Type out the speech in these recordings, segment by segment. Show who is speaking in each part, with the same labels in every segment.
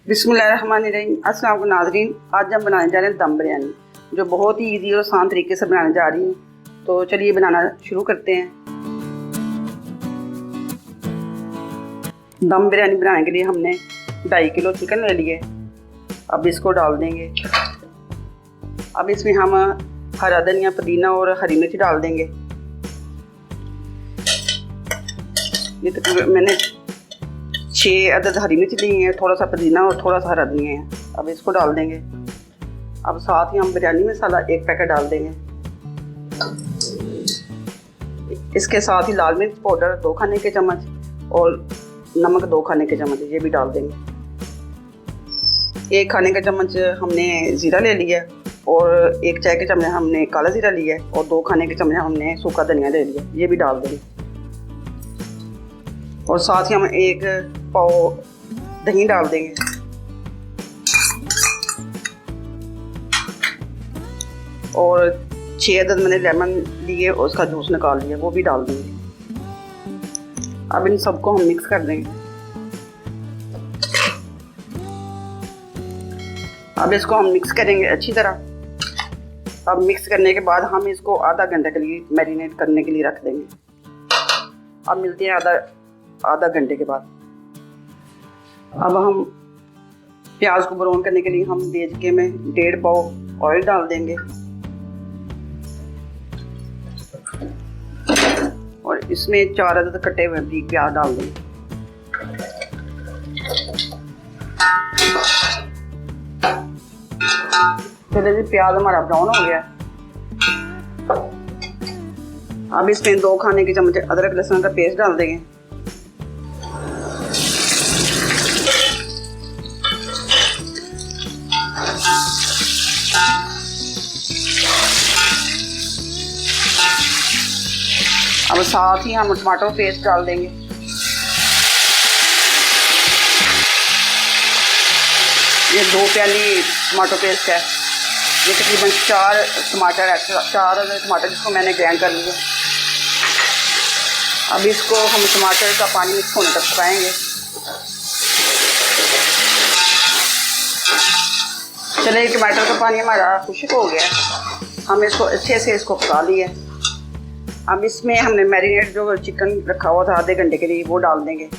Speaker 1: बिस्मिल्लाहिर्रहमानिर्रहीम। अस्सलाम वालेकुम नाज़रीन, आज हम बनाने जा रहे हैं दम बिरयानी, जो बहुत ही इजी और आसान तरीके से बनाने जा रही हूँ। तो चलिए बनाना शुरू करते हैं। दम बिरयानी बनाने के लिए हमने 2.5 किलो चिकन ले लिए। अब इसको डाल देंगे। अब इसमें हम हरा धनिया, पुदीना और हरी मिर्च डाल देंगे। ये तकरीबन मैंने 6 अदद हरी मिर्च ली है, थोड़ा सा पुदीना और थोड़ा सा हरा धनिया है। अब इसको डाल देंगे। अब साथ ही हम बिरयानी मसाला 1 पैकेट डाल देंगे। इसके साथ ही लाल मिर्च पाउडर 2 खाने के चम्मच और नमक 2 खाने के चम्मच ये भी डाल देंगे। 1 खाने का चम्मच हमने ज़ीरा ले लिया और 1 चाय के चम्मच हमने काला ज़ीरा लिया है और 2 खाने के चम्मच हमने सूखा धनिया ले लिया, ये भी डाल देंगे। और साथ ही हम 1 पाव दही डाल देंगे। और 6 अदद मैंने लेमन लिए और उसका जूस निकाल लिया, वो भी डाल देंगे। अब इन सबको हम मिक्स कर देंगे। अब इसको हम मिक्स करेंगे अच्छी तरह। अब मिक्स करने के बाद हम इसको आधा घंटे के लिए मैरिनेट करने के लिए रख देंगे। अब मिलते हैं आधा घंटे के बाद। अब हम प्याज को ब्राउन करने के लिए हम देचके में 1.5 पाव ऑयल डाल देंगे और इसमें 4 अदद कटे हुए भी प्याज डाल देंगे। चलिए जी, प्याज हमारा ब्राउन हो गया। अब इसमें 2 खाने के चम्मच अदरक लहसुन का पेस्ट डाल देंगे। अब साथ ही हम टमाटो पेस्ट डाल देंगे। ये 2 प्याली टमाटो पेस्ट है। ये तकरीबन 4 टमाटर है, 4 टमाटर जिसको मैंने ग्राइंड कर लिया। अब इसको हम टमाटर का पानी मिक्स होने तक पकाएंगे। चलिए, टमाटर का पानी हमारा खुश्क हो गया, हम इसको अच्छे से पका लिए। अब इसमें हमने मैरिनेट जो चिकन रखा हुआ था आधे घंटे के लिए, वो डाल देंगे।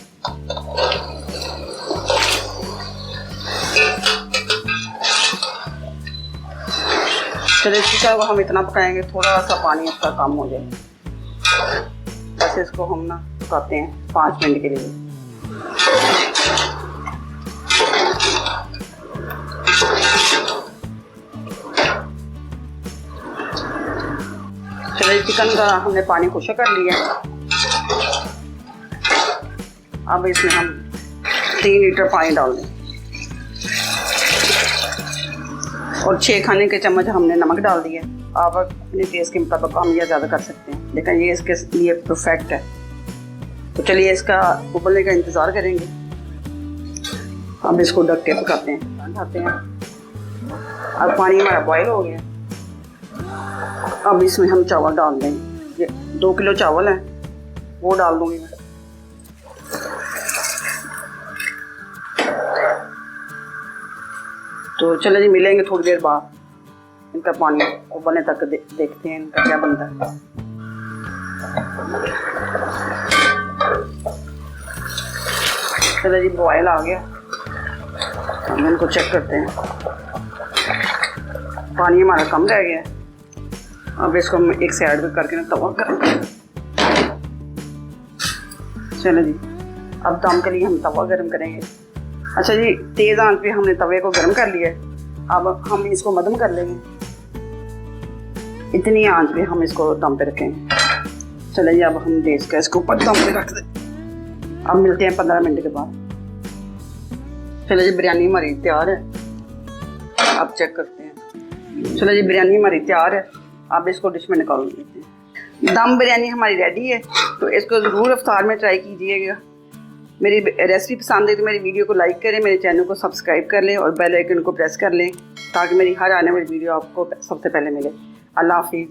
Speaker 1: चलिए, चिकन को हम इतना पकाएंगे थोड़ा सा पानी इसका कम हो जाए। बस इसको हम ना पकाते हैं 5 मिनट के लिए। चलिए, चिकन का हमने पानी खुश्क कर लिया। अब इसमें हम 3 लीटर पानी डाल दें और 6 खाने के चम्मच हमने नमक डाल दिया। आप अपने टेस्ट के मुताबिक कम या ज़्यादा कर सकते हैं, लेकिन ये इसके लिए परफेक्ट है। तो चलिए, इसका उबलने का इंतज़ार करेंगे। अब इसको ढक के पकाते हैं, ढकते हैं। अब पानी हमारा बॉयल हो गया। अब इसमें हम चावल डाल देंगे। ये 2 किलो चावल हैं, वो डाल दूंगी मैं। तो चले जी, मिलेंगे थोड़ी देर बाद। इनका पानी उबलने तक देखते हैं इनका क्या बनता है। चले जी, बॉयल आ गया। हम इनको चेक करते हैं। पानी हमारा कम रह गया। अब इसको हम एक साइड पे करके ना तवा करेंगे। चलो जी, अब दम के लिए हम तवा गरम करेंगे। अच्छा जी, तेज़ आंच पे हमने तवे को गरम कर लिया है। अब हम इसको मध्यम कर लेंगे। इतनी आंच पे हम इसको दम पे रखेंगे। चलो जी, अब हम गैस का इसको ऊपर दम पे रख दें। अब मिलते हैं 15 मिनट के बाद। चलो जी, बिरयानी हमारी तैयार है। अब चेक करते हैं। चलो जी, बिरयानी हमारी तैयार है। अब इसको डिश में निकाल लेते हैं। दम बिरयानी हमारी रेडी है, तो इसको ज़रूर इफ्तार में ट्राई कीजिएगा। मेरी रेसिपी पसंद है तो मेरी वीडियो को लाइक करें, मेरे चैनल को सब्सक्राइब कर लें और बेल आइकन को प्रेस कर लें ताकि मेरी हर आने वाली वीडियो आपको सबसे पहले मिले। अल्लाह हाफिज़।